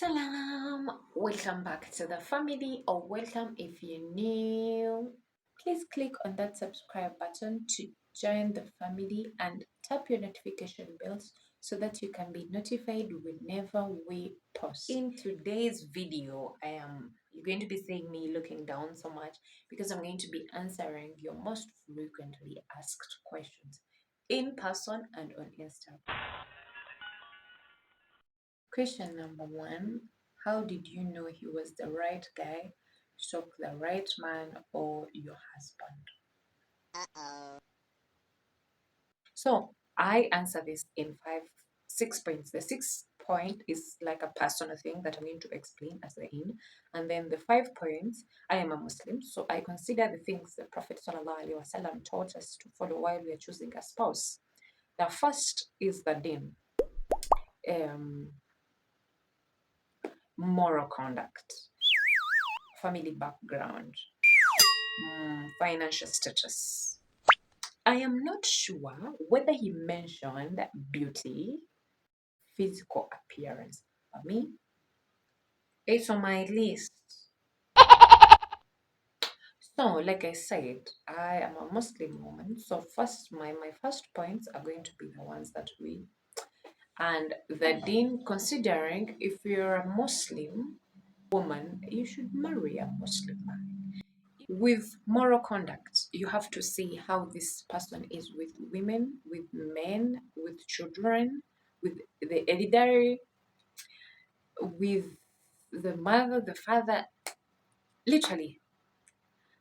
Salaam, welcome back to the family, or welcome if you're new. Please click on that subscribe button to join the family and tap your notification bells so that you can be notified whenever we post. In today's video, you're going to be seeing me looking down so much because I'm going to be answering your most frequently asked questions in person and on Instagram. Question number one: how did you know he was the right guy, stroke the right man, or your husband? So I answer this in 6 points. The 6 point is like a personal thing that I'm going to explain as the in. And then the 5 points, I am a Muslim, so I consider the things the Prophet ﷺ taught us to follow while we are choosing a spouse. The first is the din. Moral conduct, family background, financial status. I am not sure whether he mentioned beauty, physical appearance. For me, it's on my list. So, like I said, I am a Muslim woman. So first, my first points are going to be the ones that we and the deen, considering if you're a Muslim woman, you should marry a Muslim man. With moral conduct, you have to see how this person is with women, with men, with children, with the elderly, with the mother, the father, literally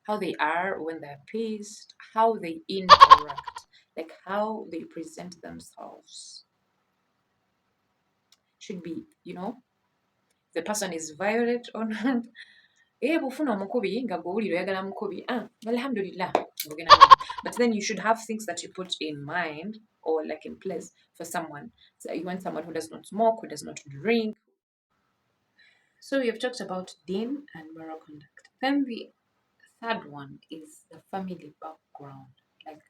how they are when they're pleased, how they interact, like how they present themselves. Should be, the person is violent or not. Bufuna omukubi nga gwe oyagala mukubi, alhamdulillah, but then you should have things that you put in mind or like in place for someone. So you want someone who does not smoke, who does not drink. So we have talked about deen and moral conduct. Then the third one is the family background. Like,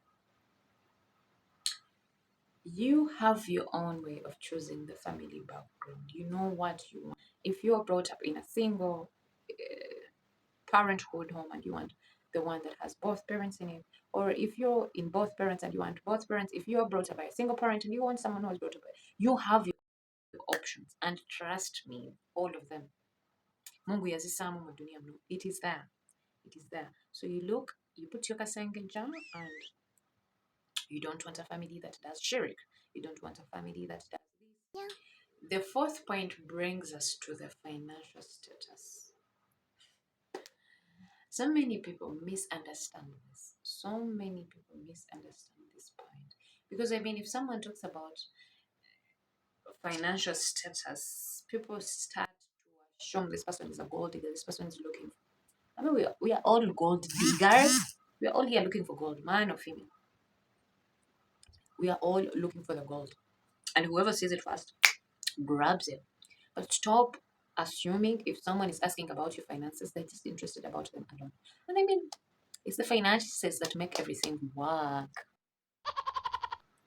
you have your own way of choosing the family background. You know what you want. If you're brought up in a single parenthood home and you want the one that has both parents in it, or if you're in both parents and you want both parents, if you're brought up by a single parent and you want someone who is brought up by, you have your options, and trust me, all of them, Mungu yazisamu mu dunia mno. It is there. It is there. So you look, you put your kasenge jam, and you don't want a family that does shirk. You don't want a family that does this. Yeah. The fourth point brings us to the financial status. So many people misunderstand this. So many people misunderstand this point. Because if someone talks about financial status, people start to assume this person is a gold digger, this person is looking for. We are all gold diggers. We are all here looking for gold, man or female. We are all looking for the gold. And whoever sees it first grabs it. But stop assuming if someone is asking about your finances, they're just interested about them alone. And it's the finances that make everything work.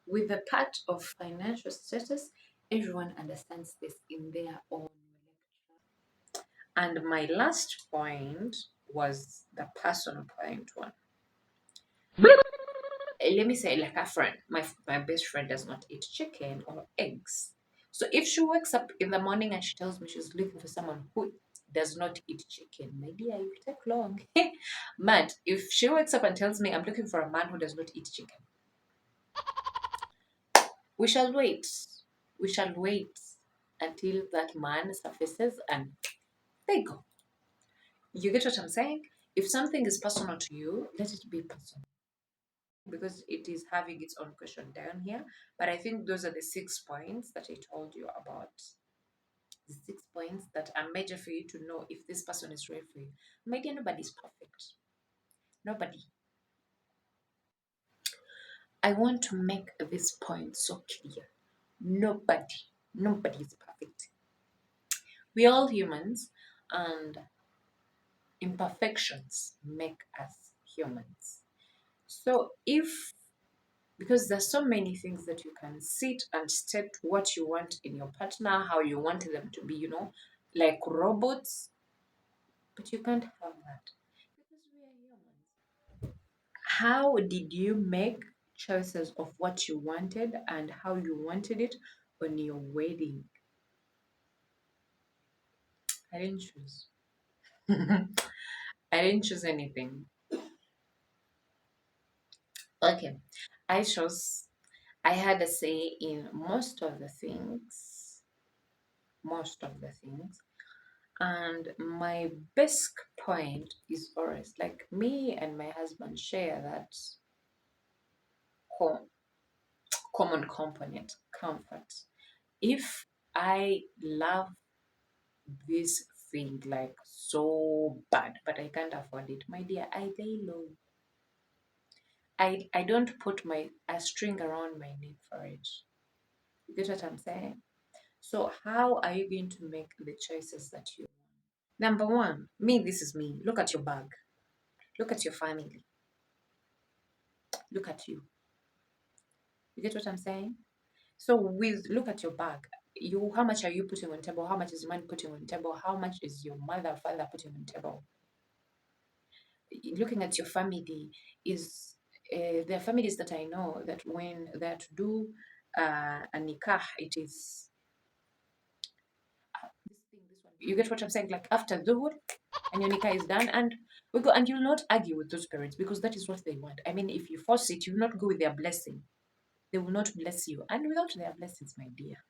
With the part of financial status, everyone understands this in their own way. And my last point was the personal point one. Let me say, like a friend, my best friend does not eat chicken or eggs. So if she wakes up in the morning and she tells me she's looking for someone who does not eat chicken, maybe I will take long. But if she wakes up and tells me I'm looking for a man who does not eat chicken, we shall wait. We shall wait until that man surfaces and they go. You get what I'm saying? If something is personal to you, let it be personal. Because it is having its own question down here. But I think those are the 6 points that I told you about. The 6 points that are major for you to know if this person is right for you. My dear, nobody's perfect. Nobody. I want to make this point so clear. Nobody is perfect. We're all humans, and imperfections make us humans. So because there's so many things that you can sit and state what you want in your partner, how you want them to be, like robots, but you can't have that because we are humans. How did you make choices of what you wanted and how you wanted it on your wedding? I didn't choose. I didn't choose anything. Okay. I chose, I had a say in most of the things, most of the things. And my best point is always like me and my husband share that co- common component, comfort. If I love this thing like so bad, but I can't afford it, my dear, I lay low. I don't put my a string around my neck for it. You get what I'm saying? So how are you going to make the choices that you want? Number one, me, this is me. Look at your bag. Look at your family. Look at you. You get what I'm saying? So with look at your bag. You how much are you putting on table? How much is your man putting on table? How much is your mother, father putting on table? Looking at your family is there are families that I know that when they're to do a nikah, it is this thing, this one. You get what I'm saying? Like after dhuhr, and your nikah is done, and we go, and you'll not argue with those parents because that is what they want. I mean, if you force it, you'll not go with their blessing. They will not bless you, and without their blessings, my dear,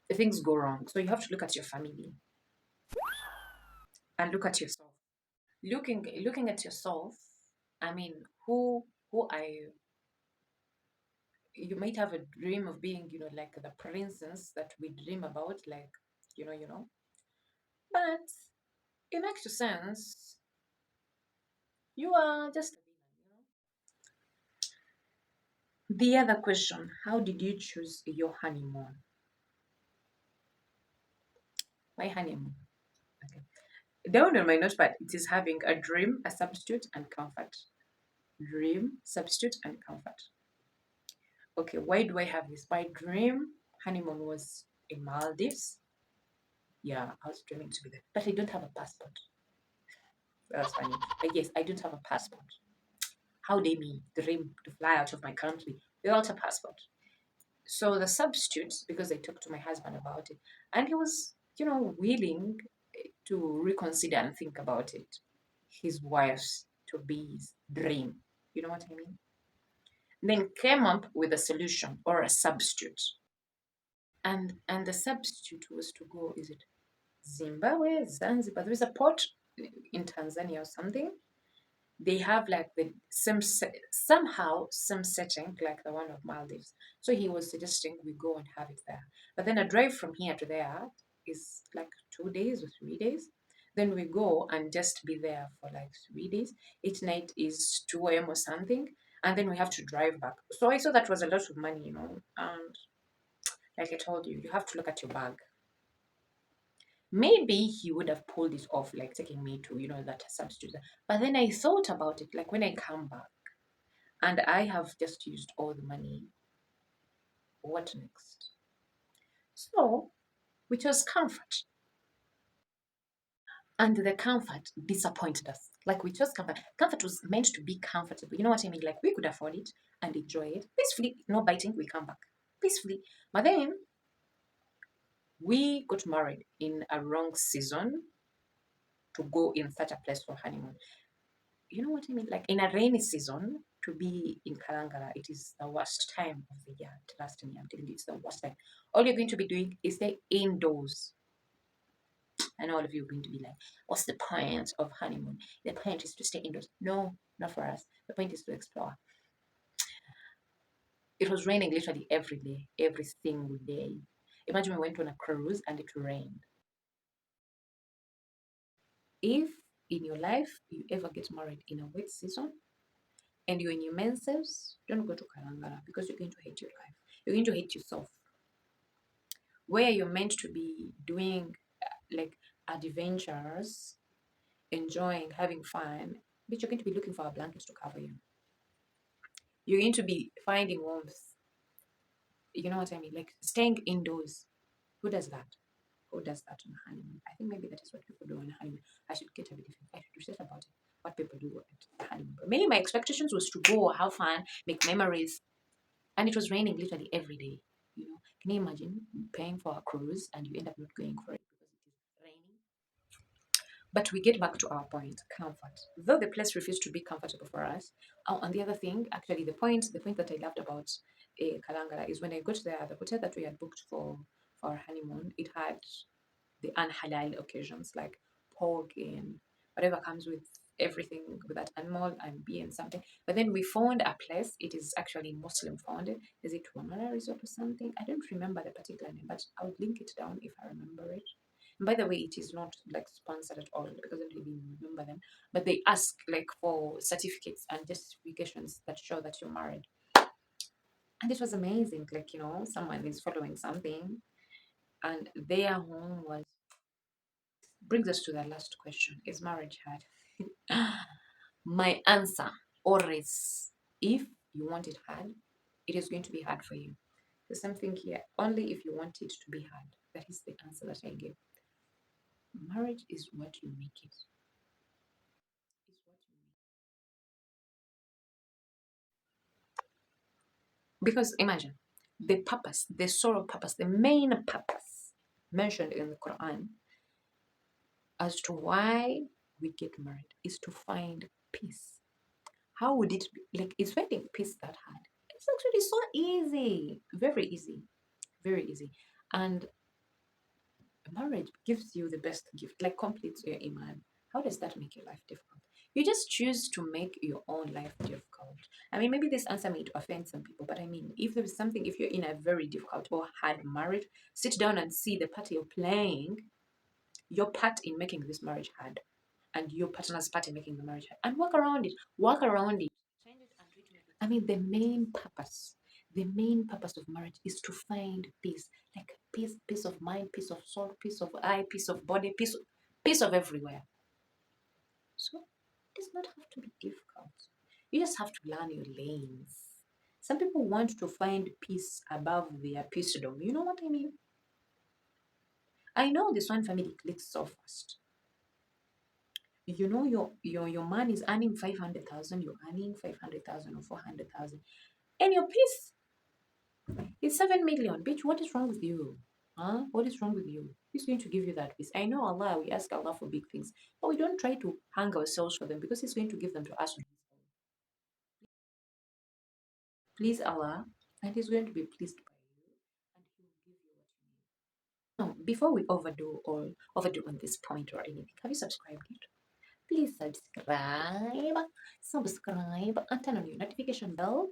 the things go wrong. So you have to look at your family and look at yourself. Looking at yourself, I mean, who are you? You might have a dream of being, like the princess that we dream about, like, but in actual sense, you are just a villain. The other question: how did you choose your honeymoon? My honeymoon. Okay. Down on my notepad, it is having a dream, a substitute, and comfort. Dream, substitute, and comfort. Okay, why do I have this? My dream honeymoon was in Maldives. Yeah, I was dreaming to be there, but I don't have a passport. That's funny. Yes, I don't have a passport. How they me dream to fly out of my country without a passport? So the substitutes, because I talked to my husband about it, and he was, willing to reconsider and think about it. His wife's to be's dream. You know what I mean? Then came up with a solution or a substitute. And the substitute was to go, is it Zimbabwe, Zanzibar? There is a port in Tanzania or something. They have like the somehow some setting like the one of Maldives. So he was suggesting we go and have it there. But then a drive from here to there is like 2 days or 3 days. Then we go and just be there for like 3 days. Each night is 2 a.m. or something. And then we have to drive back. So I saw that was a lot of money. And like I told you, you have to look at your bag. Maybe he would have pulled it off, like taking me to, that substitute. But then I thought about it, like when I come back and I have just used all the money, what next? So we chose comfort. And the comfort disappointed us. Like we chose comfort. Comfort was meant to be comfortable. You know what I mean? Like we could afford it and enjoy it peacefully, no biting, we come back peacefully. But then we got married in a wrong season to go in such a place for honeymoon. You know what I mean? Like in a rainy season, to be in Kalangala, it is the worst time of the year. Trust me, I'm telling you, it's the worst time. All you're going to be doing is stay indoors. And all of you are going to be like, what's the point of honeymoon? The point is to stay indoors. No, not for us. The point is to explore. It was raining literally every day, every single day. Imagine we went on a cruise and it rained. If in your life you ever get married in a wet season, and you're in your menses, don't go to Kalangala because you're going to hate your life. You're going to hate yourself. Where you're meant to be doing like adventures, enjoying, having fun, but you're going to be looking for a blanket to cover you. You're going to be finding warmth. You know what I mean? Like staying indoors. Who does that? who does that on honeymoon? I think maybe that is what people do on honeymoon. I should get a bit of I should research about it. What people do at the honeymoon. But maybe my expectations was to go, have fun, make memories, and it was raining literally every day. Can you imagine paying for a cruise and you end up not going for it because it is raining? But we get back to our point, comfort. Though the place refused to be comfortable for us. Oh, and the other thing, actually, the point that I loved about Kalangala is when I got there, the hotel that we had booked for our honeymoon, it had the unhalal occasions like pork and whatever comes with everything with that animal and beer and something. But then we found a place. It is actually Muslim founded. Is it Wamala Resort or something? I don't remember the particular name, but I would link it down if I remember it. And by the way, it is not like sponsored at all because I don't really remember them. But they ask like for certificates and justifications that show that you're married. And it was amazing. Like, someone is following something and their home was brings us to the last question. Is marriage hard? My answer always, if you want it hard, it is going to be hard for you. The same thing here. Only if you want it to be hard. That is the answer that I give. Marriage is what you make it. Is what you make. Because imagine the purpose, the sole purpose, the main purpose mentioned in the Quran as to why we get married is to find peace. How would it be? Like, is finding peace that hard? It's actually so easy. Very easy. Very easy. And marriage gives you the best gift, like completes your iman. How does that make your life difficult? You just choose to make your own life difficult. I mean, maybe this answer may offend some people, but I mean, if there is something, if you're in a very difficult or hard marriage, sit down and see the part you're playing, your part in making this marriage hard, and your partner's part in making the marriage hard, and work around it. Work around it. Change it and treat it. I mean, the main purpose of marriage is to find peace, like peace of mind, peace of soul, peace of eye, peace of body, peace of everywhere. So it does not have to be difficult. You just have to learn your lanes. Some people want to find peace above their peacedom. You know what I mean? I know this one family clicks so fast. Your man is earning 500,000, you're earning 500,000 or 400,000, and your peace is 7 million. Bitch, what is wrong with you? Huh? What is wrong with you? Who's going to give you that peace? I know Allah, we ask Allah for big things, but we don't try to hang ourselves for them because He's going to give them to us. Please Allah, and He's going to be pleased by you, and He will give you what you need. Now, before we overdo on this point or anything, have you subscribed yet? Please subscribe and turn on your notification bell